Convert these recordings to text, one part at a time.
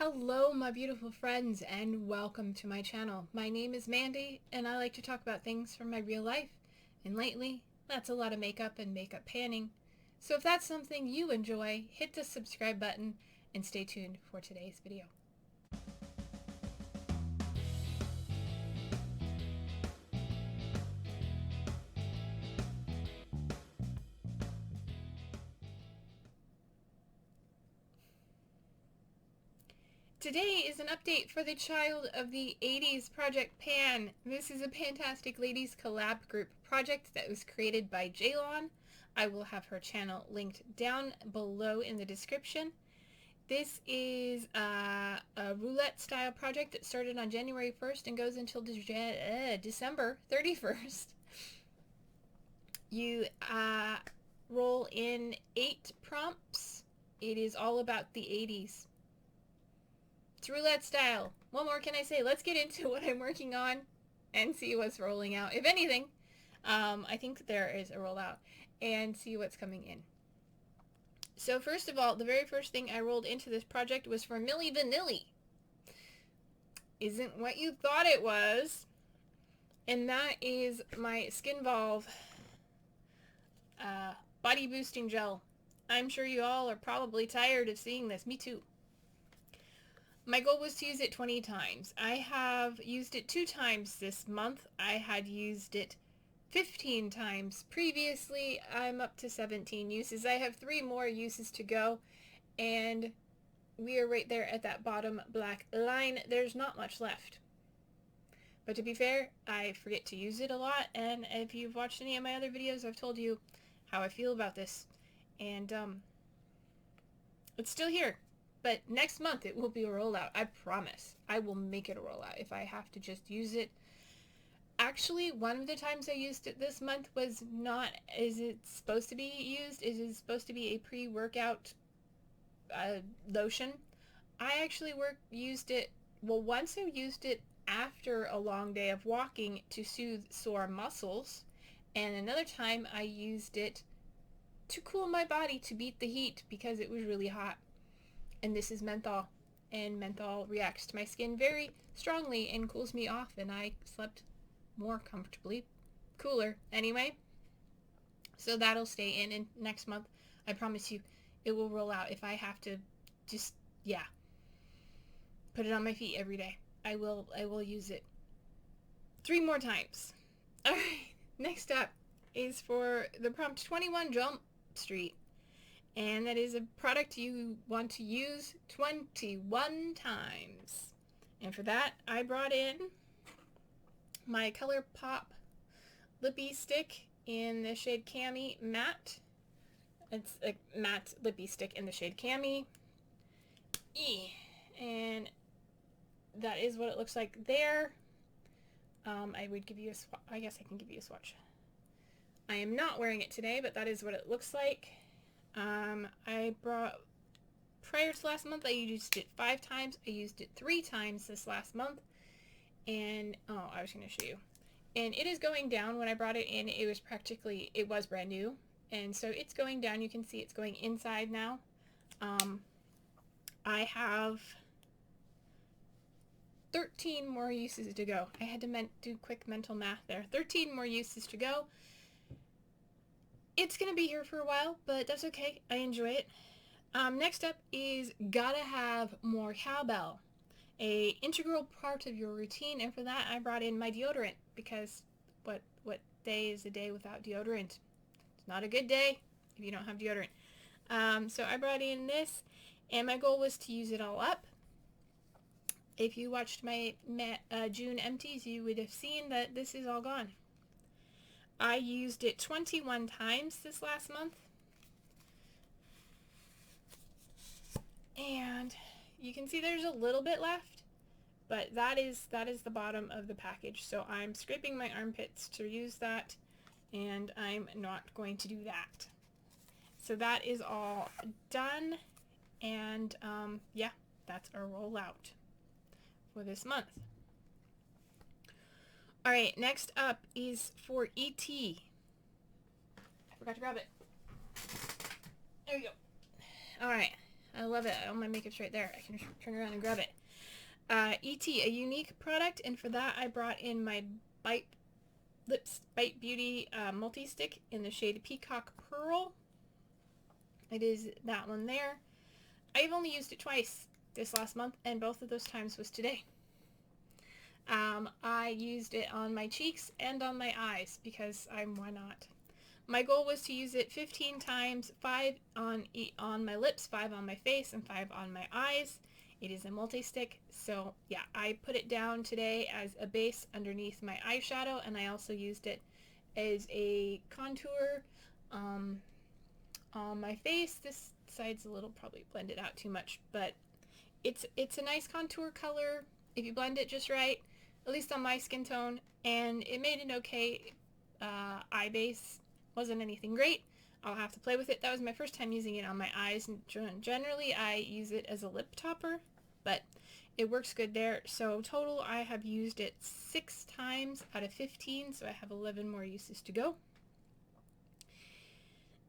Hello my beautiful friends and welcome to my channel. My name is Mandy and I like to talk about things from my real life, and lately that's a lot of makeup and makeup panning. So if that's something you enjoy, hit the subscribe button and stay tuned for today's video. Today is an update for the child of the 80s, Project Pan. This is a Fantastic Ladies collab group project that was created by Jaylon. I will have her channel linked down below in the description. This is a roulette style project that started on January 1st and goes until December 31st. You roll in 8 prompts. It is all about the 80s. It's roulette style. What more can I say? Let's get into what I'm working on and see what's rolling out. If anything, I think there is a rollout, and see what's coming in. So first of all, the very first thing I rolled into this project was for Milli Vanilli. Isn't what you thought it was. And that is my Skinvolve body boosting gel. I'm sure you all are probably tired of seeing this. Me too. My goal was to use it 20 times. I have used it 2 times this month. I had used it 15 times previously. I'm up to 17 uses. I have 3 more uses to go, and we are right there at that bottom black line. There's not much left. But to be fair, I forget to use it a lot, and if you've watched any of my other videos, I've told you how I feel about this. And it's still here. But next month it will be a rollout. I promise. I will make it a rollout if I have to just use it. Actually, one of the times I used it this month was not as it's supposed to be used. It is supposed to be a pre-workout lotion. I actually used it, once I used it after a long day of walking to soothe sore muscles. And another time I used it to cool my body, to beat the heat because it was really hot. And this is menthol, and menthol reacts to my skin very strongly and cools me off, and I slept more comfortably, cooler anyway. So that'll stay in next month. I promise you it will roll out. If I have to just, put it on my feet every day, I will use it 3 more times. Alright, next up is for the prompt 21 Jump Street. And that is a product you want to use 21 times. And for that, I brought in my ColourPop Lippy Stick in the shade Cami Matte. It's a matte lippy stick in the shade Cami. And that is what it looks like there. I would give you a swatch. I guess I can give you a swatch. I am not wearing it today, but that is what it looks like. Prior to last month, I used it 5 times. I used it 3 times this last month. And, I was going to show you. And it is going down. When I brought it in, it was brand new. And so it's going down. You can see it's going inside now. I have 13 more uses to go. I had to do quick mental math there. 13 more uses to go. It's going to be here for a while, but that's okay. I enjoy it. Next up is gotta have more cowbell. A integral part of your routine, and for that I brought in my deodorant, because what day is a day without deodorant? It's not a good day if you don't have deodorant. So I brought in this, and my goal was to use it all up. If you watched my June empties, you would have seen that this is all gone. I used it 21 times this last month. And you can see there's a little bit left, but that is the bottom of the package. So I'm scraping my armpits to use that, and I'm not going to do that. So that is all done, and yeah, that's our rollout for this month. Alright, next up is for E.T. I forgot to grab it. There you go. Alright, I love it. All my makeup's right there. I can turn around and grab it. E.T., a unique product, and for that I brought in my Bite Beauty multi-stick in the shade Peacock Pearl. It is that one there. I've only used it twice this last month, and both of those times was today. I used it on my cheeks and on my eyes because why not? My goal was to use it 15 times, 5 on my lips, 5 on my face, and 5 on my eyes. It is a multi-stick, so yeah, I put it down today as a base underneath my eyeshadow, and I also used it as a contour on my face. This side's a little probably blended out too much, but it's a nice contour color if you blend it just right, at least on my skin tone, and it made an okay eye base. Wasn't anything great. I'll have to play with it. That was my first time using it on my eyes, and generally I use it as a lip topper, but it works good there. So total I have used it 6 times out of 15, so I have 11 more uses to go.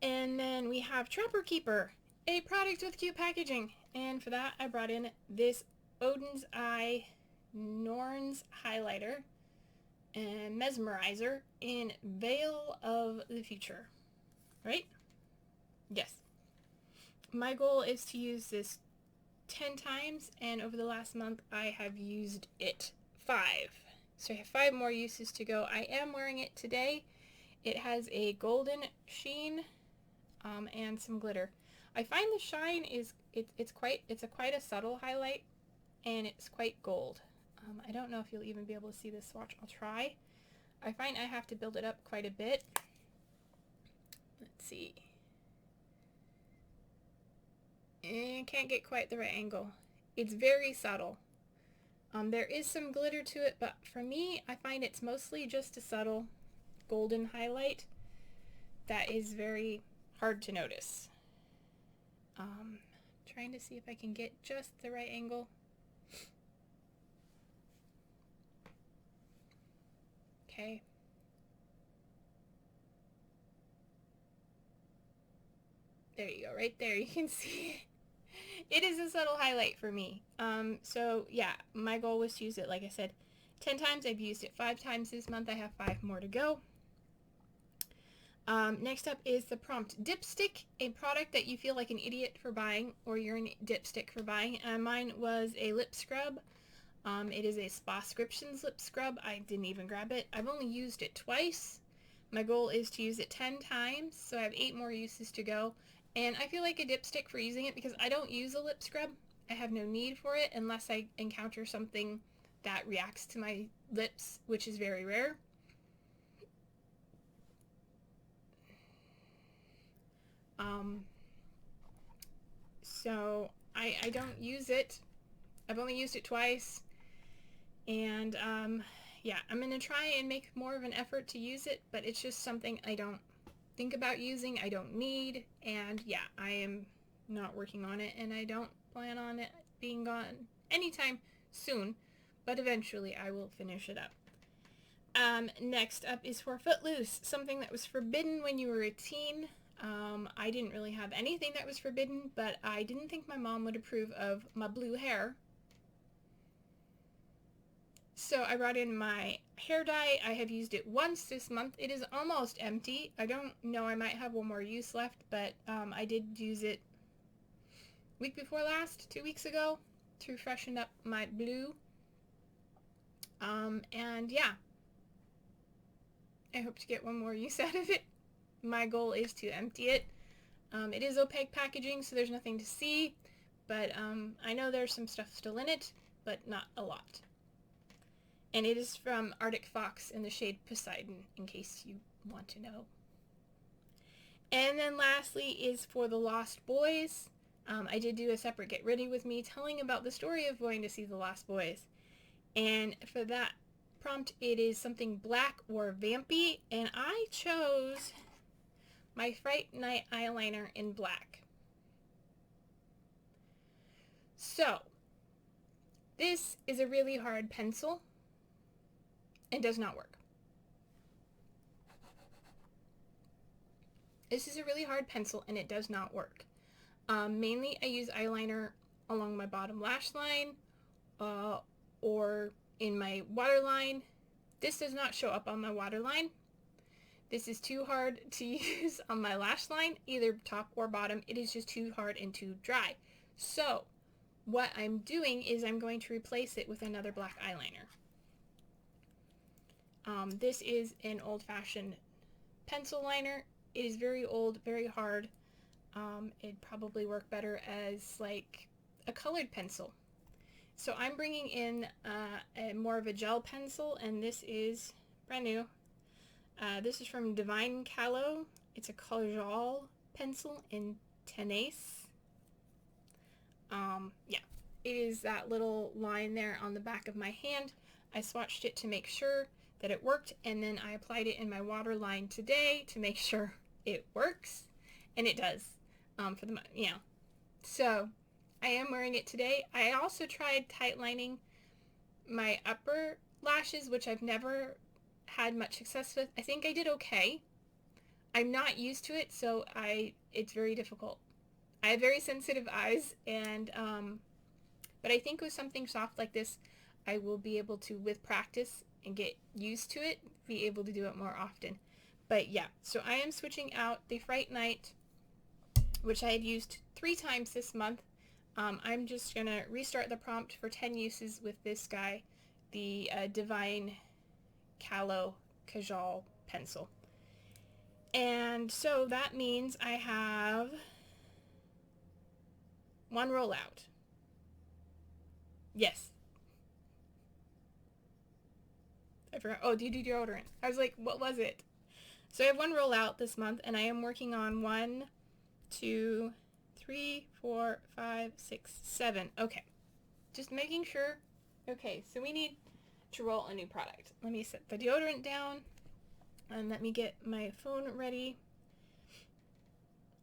And then we have Trapper Keeper, a product with cute packaging, and for that I brought in this Boden's Eye Norns highlighter and mesmerizer in Veil of the Future, right? Yes. My goal is to use this 10 times, and over the last month I have used it 5. So I have 5 more uses to go. I am wearing it today. It has a golden sheen and some glitter. I find the shine is it's quite a subtle highlight, and it's quite gold. I don't know if you'll even be able to see this swatch. I'll try. I find I have to build it up quite a bit. Let's see. And can't get quite the right angle. It's very subtle. There is some glitter to it, but for me, I find it's mostly just a subtle golden highlight that is very hard to notice. Trying to see if I can get just the right angle. Okay. There you go, right there. You can see it is a subtle highlight for me. So yeah, my goal was to use it, like I said, 10 times. I've used it 5 times this month. I have 5 more to go. Next up is the Prompt Dipstick, a product that you feel like an idiot for buying, or you're a dipstick for buying. Mine was a lip scrub. It is a Spascriptions lip scrub. I didn't even grab it. I've only used it twice. My goal is to use it 10 times, so I have 8 more uses to go. And I feel like a dipstick for using it because I don't use a lip scrub. I have no need for it unless I encounter something that reacts to my lips, which is very rare. So I don't use it. I've only used it twice. And yeah, I'm going to try and make more of an effort to use it, but it's just something I don't think about using, I don't need, and yeah, I am not working on it, and I don't plan on it being gone anytime soon, but eventually I will finish it up. Next up is for Footloose, something that was forbidden when you were a teen. I didn't really have anything that was forbidden, but I didn't think my mom would approve of my blue hair. So I brought in my hair dye. I have used it once this month. It is almost empty. I don't know, I might have one more use left, but I did use it week before last, 2 weeks ago, to freshen up my blue. And yeah, I hope to get one more use out of it. My goal is to empty it. It is opaque packaging, so there's nothing to see, but I know there's some stuff still in it, but not a lot. And it is from Arctic Fox in the shade Poseidon, in case you want to know. And then lastly is for the Lost Boys. I did do a separate Get Ready With Me telling about the story of going to see the Lost Boys. And for that prompt, it is something black or vampy, and I chose my Fright Night eyeliner in black. So, this is a really hard pencil and does not work. This is a really hard pencil and it does not work. Mainly I use eyeliner along my bottom lash line or in my waterline. This does not show up on my waterline. This is too hard to use on my lash line, either top or bottom. It is just too hard and too dry. So what I'm doing is I'm going to replace it with another black eyeliner. This is an old-fashioned pencil liner. It is very old, very hard. It'd probably work better as like a colored pencil. So I'm bringing in more of a gel pencil, and this is brand new. This is from Divine Calo. It's a Kajal pencil in Tenace. Yeah, it is that little line there on the back of my hand. I swatched it to make sure that it worked, and then I applied it in my waterline today to make sure it works, and it does. For the so I am wearing it today. I also tried tight lining my upper lashes, which I've never had much success with. I think I did okay. I'm not used to it, so it's very difficult. I have very sensitive eyes, and but I think with something soft like this, I will be able to, with practice and get used to it, be able to do it more often. But yeah, so I am switching out the Fright Night, which I had used 3 times this month. I'm just gonna restart the prompt for 10 uses with this guy, the Divine Calo Kajal pencil. And so that means I have 1 rollout. Yes. I forgot. Oh, deodorant. I was like, what was it? So I have 1 rollout this month, and I am working on 1, 2, 3, 4, 5, 6, 7. Okay. Just making sure. Okay, so we need to roll a new product. Let me set the deodorant down, and let me get my phone ready.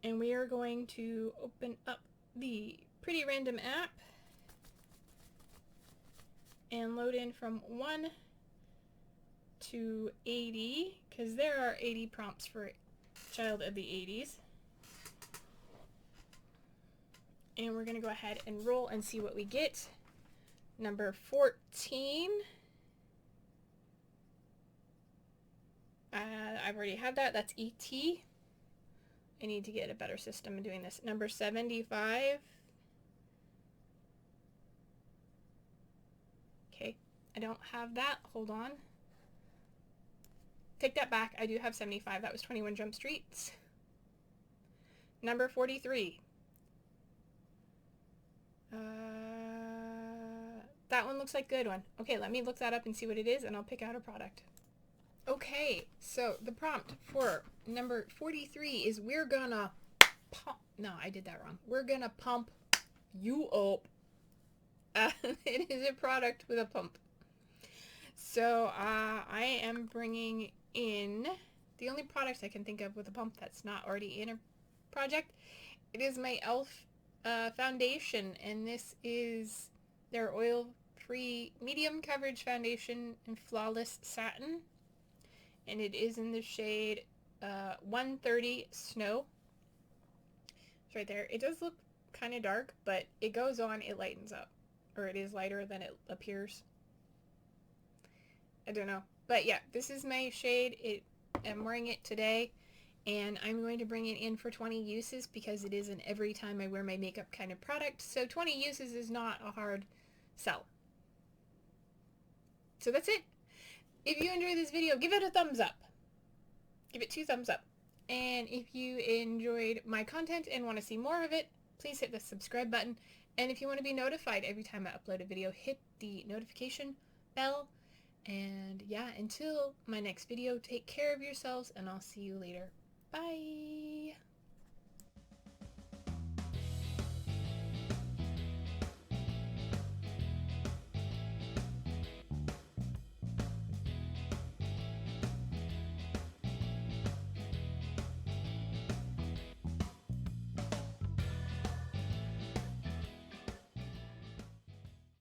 And we are going to open up the Pretty Random app and load in from 1 to 80, because there are 80 prompts for child of the 80s. And we're going to go ahead and roll and see what we get. Number 14. I've already had that. That's E.T. I need to get a better system of doing this. Number 75. Okay, I don't have that. Hold on. Take that back. I do have 75. That was 21 Jump Streets. Number 43. That one looks like a good one. Okay, let me look that up and see what it is, and I'll pick out a product. Okay, so the prompt for number 43 is we're gonna pump. No, I did that wrong. We're gonna pump you up. It is a product with a pump. So I am bringing in the only product I can think of with a pump that's not already in a project. It is my e.l.f. Foundation, and this is their oil-free medium coverage foundation in Flawless Satin, and it is in the shade 130 Snow. It's right there. It does look kind of dark, but it goes on, it lightens up, or it is lighter than it appears. I don't know, but yeah, this is my shade. I'm wearing it today, and I'm going to bring it in for 20 uses because it is an every time I wear my makeup kind of product. So 20 uses is not a hard sell. So that's it. If you enjoyed this video, give it a thumbs up. Give it 2 thumbs up. And if you enjoyed my content and want to see more of it, please hit the subscribe button. And if you want to be notified every time I upload a video, hit the notification bell. And yeah, until my next video, take care of yourselves, and I'll see you later. Bye!